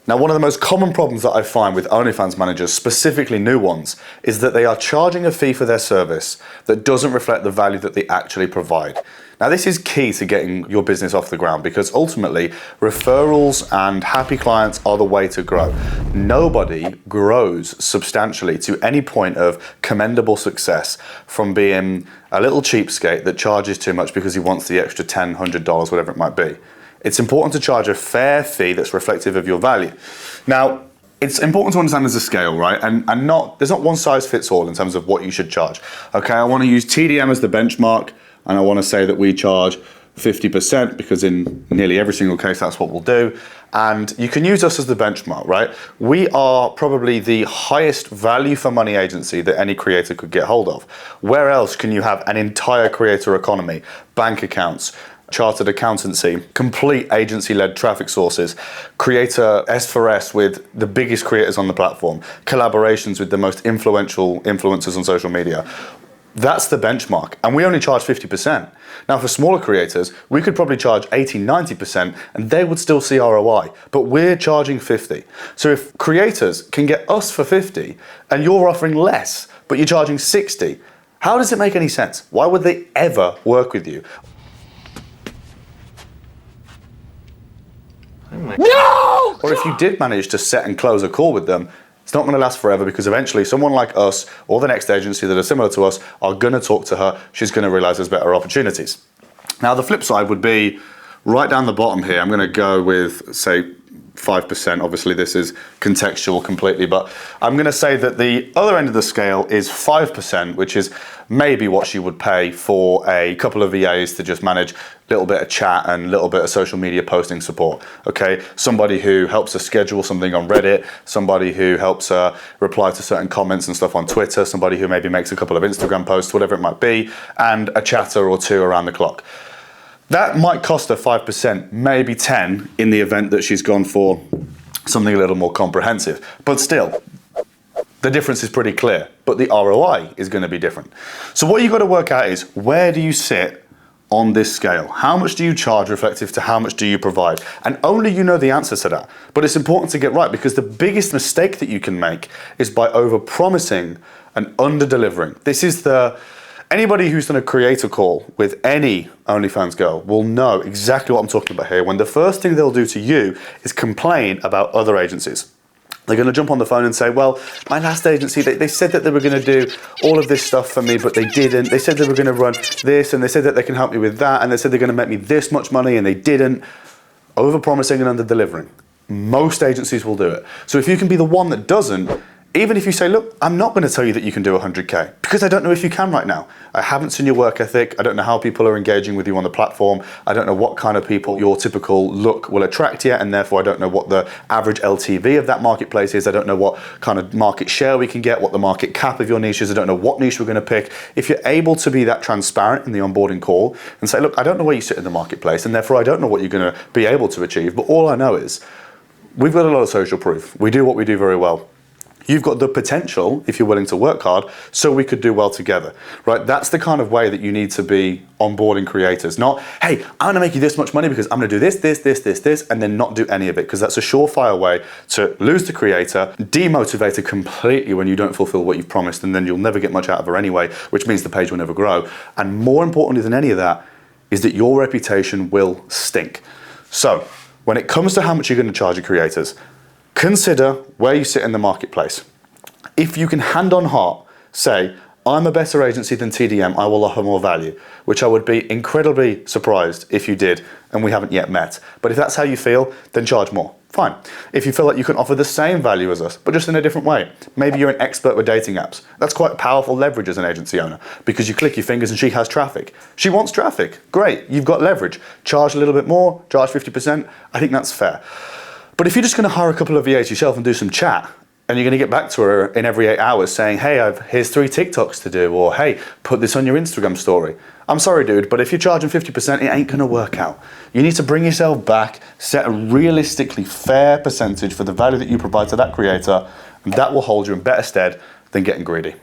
Now, one of the most common problems that I find with OnlyFans managers, specifically new ones, is that they are charging a fee for their service that doesn't reflect the value that they actually provide. Now, this is key to getting your business off the ground because ultimately, referrals and happy clients are the way to grow. Nobody grows substantially to any point of commendable success from being a little cheapskate that charges too much because he wants the extra $10, $100, whatever it might be. It's important to charge a fair fee that's reflective of your value. Now, it's important to understand there's a scale, right? And there's not one size fits all in terms of what you should charge. Okay, I want to use TDM as the benchmark, and I want to say that we charge 50% because in nearly every single case, that's what we'll do. And you can use us as the benchmark, right? We are probably the highest value for money agency that any creator could get hold of. Where else can you have an entire creator economy, bank accounts, chartered accountancy, complete agency-led traffic sources, creator S4S with the biggest creators on the platform, collaborations with the most influential influencers on social media? That's the benchmark, and we only charge 50%. Now, for smaller creators, we could probably charge 80, 90%, and they would still see ROI, but we're charging 50. So if creators can get us for 50, and you're offering less, but you're charging 60, how does it make any sense? Why would they ever work with you? No! Or if you did manage to set and close a call with them, it's not going to last forever because eventually someone like us or the next agency that are similar to us are going to talk to her. She's going to realize there's better opportunities. Now, the flip side would be right down the bottom here. I'm going to go with, say, 5%. Obviously, this is contextual completely, but I'm going to say that the other end of the scale is 5%, which is maybe what she would pay for a couple of VAs to just manage a little bit of chat and a little bit of social media posting support. Okay, somebody who helps her schedule something on Reddit, somebody who helps her reply to certain comments and stuff on Twitter, somebody who maybe makes a couple of Instagram posts, whatever it might be, and a chatter or two around the clock. That might cost her 5%, maybe 10 in the event that she's gone for something a little more comprehensive. But still, the difference is pretty clear, but the ROI is going to be different. So what you've got to work out is, where do you sit on this scale? How much do you charge reflective to how much do you provide? And only you know the answer to that. But it's important to get right because the biggest mistake that you can make is by overpromising and under-delivering. Anybody who's done a creator call with any OnlyFans girl will know exactly what I'm talking about here, when the first thing they'll do to you is complain about other agencies. They're going to jump on the phone and say, well, my last agency, they said that they were going to do all of this stuff for me, but they didn't. They said they were going to run this, and they said that they can help me with that, and they said they're going to make me this much money, and they didn't. Over-promising and under-delivering. Most agencies will do it. So if you can be the one that doesn't, even if you say, look, I'm not going to tell you that you can do 100K because I don't know if you can right now. I haven't seen your work ethic. I don't know how people are engaging with you on the platform. I don't know what kind of people your typical look will attract yet, and therefore I don't know what the average LTV of that marketplace is. I don't know what kind of market share we can get, what the market cap of your niche is. I don't know what niche we're going to pick. If you're able to be that transparent in the onboarding call and say, look, I don't know where you sit in the marketplace, and therefore I don't know what you're going to be able to achieve, but all I know is we've got a lot of social proof. We do what we do very well. You've got the potential, if you're willing to work hard, so we could do well together, right? That's the kind of way that you need to be onboarding creators. Not, hey, I'm gonna make you this much money because I'm gonna do this, and then not do any of it, because that's a surefire way to lose the creator, demotivate her completely when you don't fulfill what you've promised, and then you'll never get much out of her anyway, which means the page will never grow. And more importantly than any of that is that your reputation will stink. So when it comes to how much you're gonna charge your creators, consider where you sit in the marketplace. If you can hand on heart say, I'm a better agency than TDM, I will offer more value, which I would be incredibly surprised if you did, and we haven't yet met. But if that's how you feel, then charge more. Fine. If you feel like you can offer the same value as us, but just in a different way, maybe you're an expert with dating apps. That's quite powerful leverage as an agency owner, because you click your fingers and she has traffic. She wants traffic. Great, you've got leverage. Charge a little bit more, charge 50%. I think that's fair. But if you're just going to hire a couple of VAs yourself and do some chat, and you're going to get back to her in every 8 hours saying, hey, here's 3 TikToks to do, or hey, put this on your Instagram story. I'm sorry, dude, but if you're charging 50%, it ain't going to work out. You need to bring yourself back, set a realistically fair percentage for the value that you provide to that creator, and that will hold you in better stead than getting greedy.